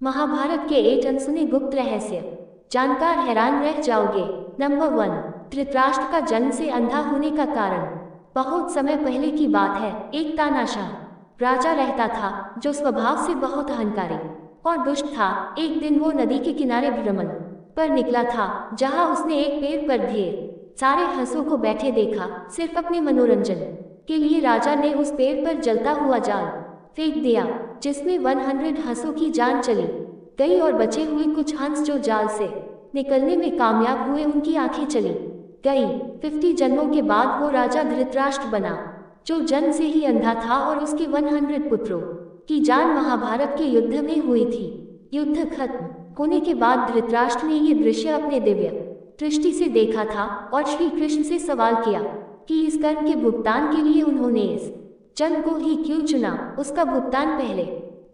महाभारत के 8 अनसुने गुप्त रहस्य जानकार हैरान रह जाओगे। नंबर 1, धृतराष्ट्र का जन्म से अंधा होने का कारण। बहुत समय पहले की बात है, एक तानाशाह राजा रहता था जो स्वभाव से बहुत अहंकारी और दुष्ट था। एक दिन वो नदी के किनारे भ्रमण पर निकला था, जहां उसने एक पेड़ पर ढेर सारे हंसों को बैठे देखा। सिर्फ अपने मनोरंजन के लिए राजा ने उस पेड़ पर जलता हुआ जाल फेंक दिया, जिसमें 100 हंसों की जान चली गई और बचे हुए कुछ हंस जो जाल से निकलने में कामयाब हुए, उनकी आंखें चली गई। 50 जन्मों के बाद वो राजा धृतराष्ट्र बना, जो जन्म से ही अंधा था, और उसके 100 पुत्रों की जान महाभारत के युद्ध में हुई थी। युद्ध खत्म होने के बाद धृतराष्ट्र ने ये दृश्य अपने दिव्य दृष्टि से देखा था और श्री कृष्ण से सवाल किया कि इस कर्म के भुगतान के लिए उन्होंने इस जन्म को ही क्यों चुना। उसका भुगतान पहले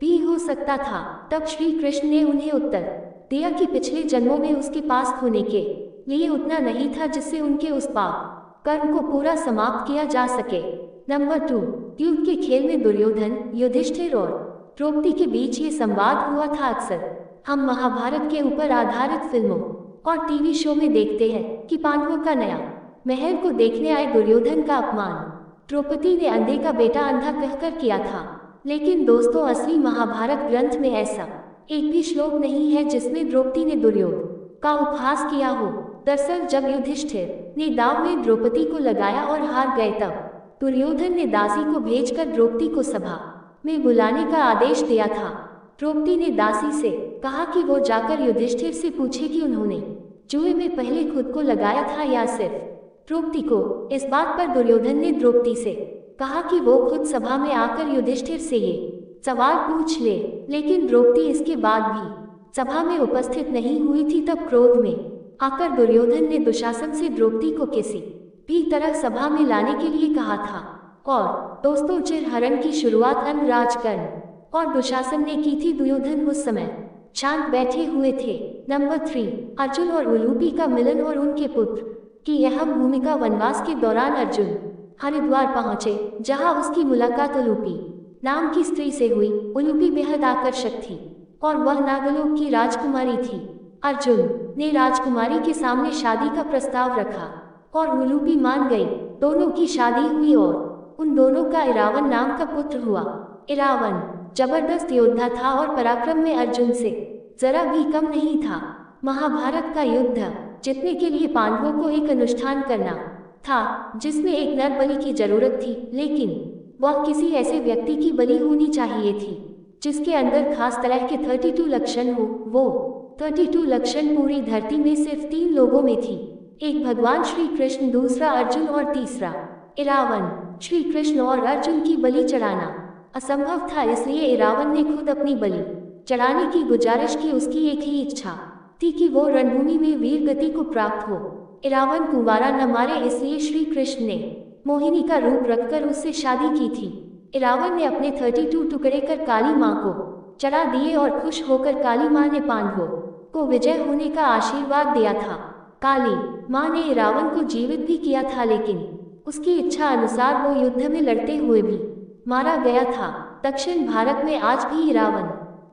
भी हो सकता था। तब श्री कृष्ण ने उन्हें उत्तर दिया कि पिछले जन्मों में उसके पास होने के लिए उतना नहीं था जिससे उनके उस पाप कर्म को पूरा समाप्त किया जा सके। नंबर 2, युद्ध के खेल में दुर्योधन, युधिष्ठिर और द्रौपदी के बीच ये संवाद हुआ था। अक्सर हम महाभारत के ऊपर आधारित फिल्मों और टीवी शो में देखते हैं कि पांडवों का नया महल को देखने आए दुर्योधन का अपमान द्रौपदी ने अंधे का बेटा अंधा कहकर किया था। लेकिन दोस्तों, असली महाभारत ग्रंथ में ऐसा एक भी श्लोक नहीं है जिसमें द्रौपदी ने दुर्योधन का उपहास किया हो। दरअसल जब युधिष्ठिर ने दांव में द्रौपदी को लगाया और हार गए, तब दुर्योधन ने दासी को भेजकर द्रौपदी को सभा में बुलाने का आदेश दिया था। द्रौपदी ने दासी से कहा कि वो जाकर युधिष्ठिर से पूछे कि उन्होंने जुए में पहले खुद को लगाया था या सिर्फ द्रौपदी को। इस बात पर दुर्योधन ने द्रौपदी से कहा कि वो खुद सभा में आकर युधिष्ठिर से ये सवाल पूछ ले। लेकिन द्रौपदी इसके बाद भी सभा में उपस्थित नहीं हुई थी। तब क्रोध में आकर दुर्योधन ने दुशासन से द्रौपदी को किसी भी तरह सभा में लाने के लिए कहा था। और दोस्तों, चिरहरण की शुरुआत अन्नराज कर्ण और दुशासन ने की थी। दुर्योधन उस समय शांत बैठे हुए थे। नंबर 3, अर्जुन और उलूपी का मिलन और उनके पुत्र की अहम भूमिका। वनवास के दौरान अर्जुन हरिद्वार पहुंचे, जहां उसकी मुलाकात उलूपी नाम की स्त्री से हुई। उलूपी बेहद आकर्षक थी और वह नागलोक की राजकुमारी थी। अर्जुन ने राजकुमारी के सामने शादी का प्रस्ताव रखा और उलूपी मान गई। दोनों की शादी हुई और उन दोनों का इरावन नाम का पुत्र हुआ। इरावन जबरदस्त योद्धा था और पराक्रम में अर्जुन से जरा भी कम नहीं था। महाभारत का युद्ध जीतने के लिए पांडवों को एक अनुष्ठान करना था, जिसमें एक नर बलि की जरूरत थी। लेकिन वह किसी ऐसे व्यक्ति की बलि होनी चाहिए थी जिसके अंदर खास तरह के 32 लक्षण हो। वो 32 लक्षण पूरी धरती में सिर्फ 3 लोगों में थी। एक भगवान श्री कृष्ण, दूसरा अर्जुन और तीसरा इरावन। श्री कृष्ण और अर्जुन की बलि चढ़ाना असंभव था, इसलिए इरावन ने खुद अपनी बलि चढ़ाने की गुजारिश की। उसकी एक ही इच्छा थी कि वो रणभूमि में वीर गति को प्राप्त हो। इरावन कुंवारा न मारे, इसलिए श्री कृष्ण ने मोहिनी का रूप रखकर उससे शादी की थी। इरावन ने अपने 32 टुकड़े कर काली माँ को चढ़ा दिए और खुश होकर काली माँ ने पांडवों को विजय होने का आशीर्वाद दिया था। काली माँ ने इरावन को जीवित भी किया था, लेकिन उसकी इच्छा अनुसार वो युद्ध में लड़ते हुए भी मारा गया था। दक्षिण भारत में आज भी इरावन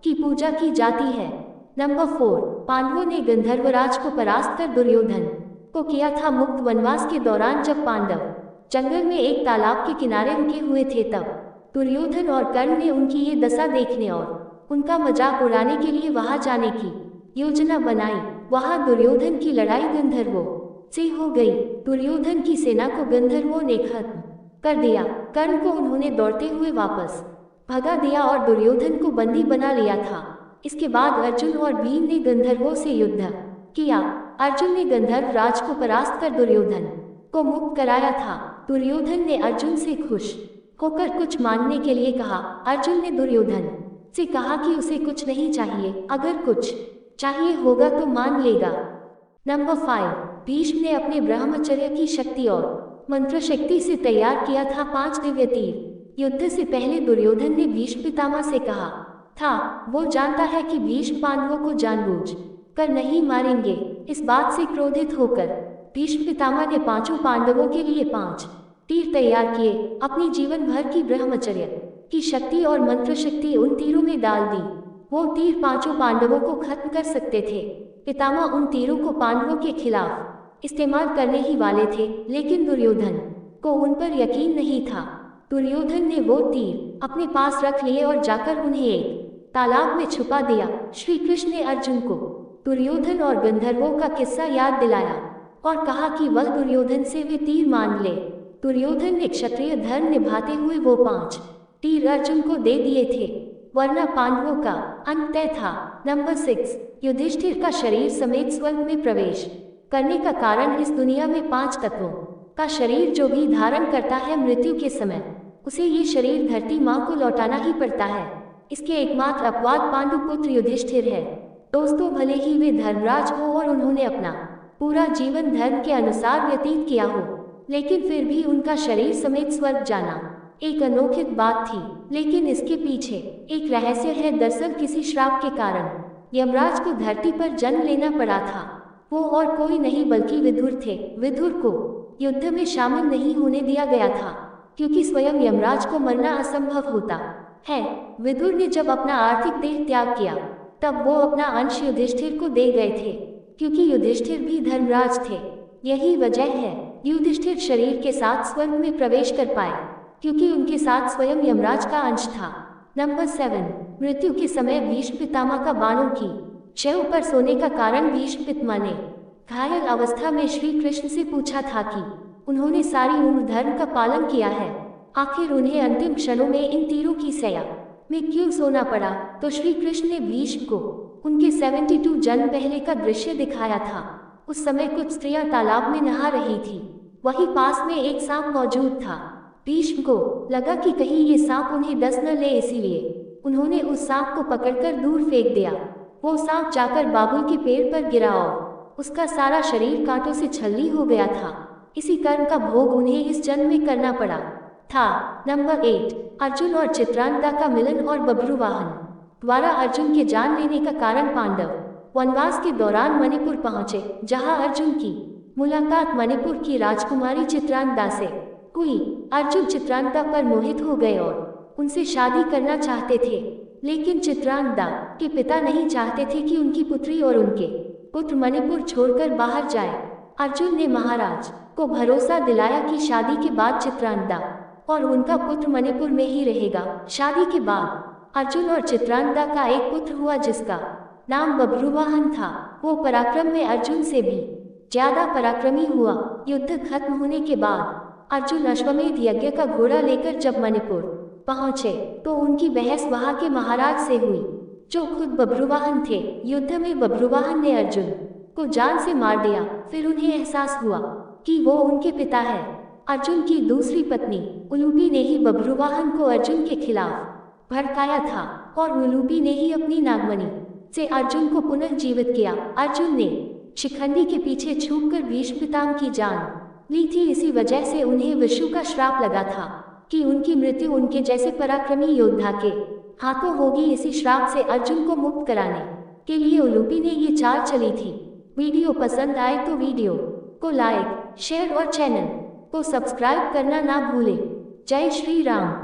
की पूजा की जाती है। नंबर 4, पांडवों ने गंधर्वराज को परास्त कर दुर्योधन को किया था मुक्त। वनवास के दौरान जब पांडव जंगल में एक तालाब के किनारे रुके हुए थे, तब दुर्योधन और कर्ण ने उनकी ये दशा देखने और उनका मजाक उड़ाने के लिए वहां जाने की योजना बनाई। वहां दुर्योधन की लड़ाई गंधर्वों से हो गई। दुर्योधन की सेना को गंधर्वों ने खत्म कर दिया। कर्ण को उन्होंने दौड़ते हुए वापस भगा दिया और दुर्योधन को बंदी बना लिया था। इसके बाद अर्जुन और भीम ने गंधर्वों से युद्ध किया। अर्जुन ने गंधर्व राज को परास्त कर दुर्योधन को मुक्त कराया था। दुर्योधन ने अर्जुन से खुश होकर कुछ मांगने के लिए कहा। अर्जुन ने दुर्योधन से कहा कि उसे कुछ नहीं चाहिए, अगर कुछ चाहिए होगा तो मांग लेगा। नंबर 5, भीष्म ने अपने ब्रह्मचर्य की शक्ति और मंत्र शक्ति से तैयार किया था 5 दिव्य तीर। युद्ध से पहले दुर्योधन ने भीष्म पितामह से कहा था वो जानता है कि भीष्म पांडवों को जानबूझ कर नहीं मारेंगे। इस बात से क्रोधित होकर भीष्म पितामह ने 5 पांडवों के लिए 5 तीर तैयार किए। अपनी जीवन भर की ब्रह्मचर्य की शक्ति और मंत्र शक्ति उन तीरों में डाल दी। वो तीर पांचों पांडवों को खत्म कर सकते थे। पितामह उन तीरों को पांडवों के खिलाफ इस्तेमाल करने ही वाले थे, लेकिन दुर्योधन को उन पर यकीन नहीं था। दुर्योधन ने वो तीर अपने पास रख लिए और जाकर उन्हें एक तालाब में छुपा दिया। श्री कृष्ण ने अर्जुन को दुर्योधन और गंधर्वों का किस्सा याद दिलाया और कहा कि वह दुर्योधन से वे तीर मांग ले। दुर्योधन ने क्षत्रिय धर्म निभाते हुए वो 5 तीर अर्जुन को दे दिए थे, वरना पांडवों का अंत तय था। नंबर 6, युधिष्ठिर का शरीर समेत स्वर्ग में प्रवेश करने का कारण। इस दुनिया में 5 तत्वों का शरीर जो भी धारण करता है, मृत्यु के समय उसे ये शरीर धरती माँ को लौटाना ही पड़ता है। इसके एकमात्र अपवाद पांडुपुत्र युधिष्ठिर है। दोस्तों, भले ही वे धर्मराज हो और उन्होंने अपना पूरा जीवन धर्म के अनुसार व्यतीत किया हो, लेकिन फिर भी उनका शरीर समेत स्वर्ग जाना एक अनोखी बात थी। लेकिन इसके पीछे एक रहस्य है। दरअसल किसी श्राप के कारण यमराज को धरती पर जन्म लेना पड़ा था। वो और कोई नहीं बल्कि विदुर थे। विदुर को युद्ध में शामिल नहीं होने दिया गया था, क्योंकि स्वयं यमराज को मरना असंभव होता है। विदुर ने जब अपना आर्थिक देह त्याग किया, तब वो अपना अंश युधिष्ठिर को दे गए थे, क्योंकि युधिष्ठिर भी धर्मराज थे। यही वजह है युधिष्ठिर शरीर के साथ स्वर्ग में प्रवेश कर पाए, क्योंकि उनके साथ स्वयं यमराज का अंश था। नंबर 7, मृत्यु के समय भीष्म पितामह का बाणों की छव पर सोने का कारण। भीष्म पितामह ने घायल अवस्था में श्री कृष्ण से पूछा था कि उन्होंने सारी उम्र धर्म का पालन किया है, आखिर उन्हें अंतिम क्षणों में इन तीरों की सया में क्यों सोना पड़ा। तो श्री कृष्ण ने भीष्म को उनके 72 जन्म पहले का दृश्य दिखाया था। उस समय कुछ स्त्रियां तालाब में नहा रही थी। वहीं पास में एक सांप मौजूद था। भीष्म को लगा कि कहीं ये सांप उन्हें डस न ले, इसीलिए उन्होंने उस सांप को पकड़कर दूर फेंक दिया। वो सांप जाकर बाबुल के पेड़ पर गिरा और उसका सारा शरीर कांटों से छल्ली हो गया था। इसी कर्म का भोग उन्हें इस जन्म में करना पड़ा था। नंबर 8, अर्जुन और चित्रांगदा का मिलन और बब्रुवाहन द्वारा अर्जुन के जान लेने का कारण। पांडव वनवास के दौरान मणिपुर पहुंचे, जहां अर्जुन की मुलाकात मणिपुर की राजकुमारी चित्रांगदा से हुई। अर्जुन चित्रांगदा पर मोहित हो गए और उनसे शादी करना चाहते थे, लेकिन चित्रांगदा के पिता नहीं चाहते थे कि उनकी पुत्री और उनके पुत्र मणिपुर छोड़कर बाहर जाए। अर्जुन ने महाराज को भरोसा दिलाया कि शादी के बाद चित्रांगदा और उनका पुत्र मणिपुर में ही रहेगा। शादी के बाद अर्जुन और चित्रांगदा का एक पुत्र हुआ, जिसका नाम बब्रुवाहन था। वो पराक्रम में अर्जुन से भी ज्यादा पराक्रमी हुआ। युद्ध खत्म होने के बाद अर्जुन अश्वमेध यज्ञ का घोड़ा लेकर जब मणिपुर पहुंचे, तो उनकी बहस वहां के महाराज से हुई, जो खुद बब्रुवाहन थे। युद्ध में बब्रुवाहन ने अर्जुन को जान से मार दिया। फिर उन्हें एहसास हुआ कि वो उनके पिता है। अर्जुन की दूसरी पत्नी उलूपी ने ही बब्रुवाहन को अर्जुन के खिलाफ भड़काया था, और उलूपी ने ही अपनी नागमणि से अर्जुन को पुनर्जीवित किया। अर्जुन ने शिखंडी के पीछे छुपकर भीष्म पितामह की जान ली थी। इसी वजह से उन्हें विष्णु का श्राप लगा था कि उनकी मृत्यु उनके जैसे पराक्रमी योद्धा के हाथों होगी। इसी श्राप से अर्जुन को मुक्त कराने के लिए उलूपी ने ये चाल चली थी। वीडियो पसंद आए तो वीडियो को लाइक, शेयर और चैनल को सब्सक्राइब करना ना भूलें। जय श्री राम।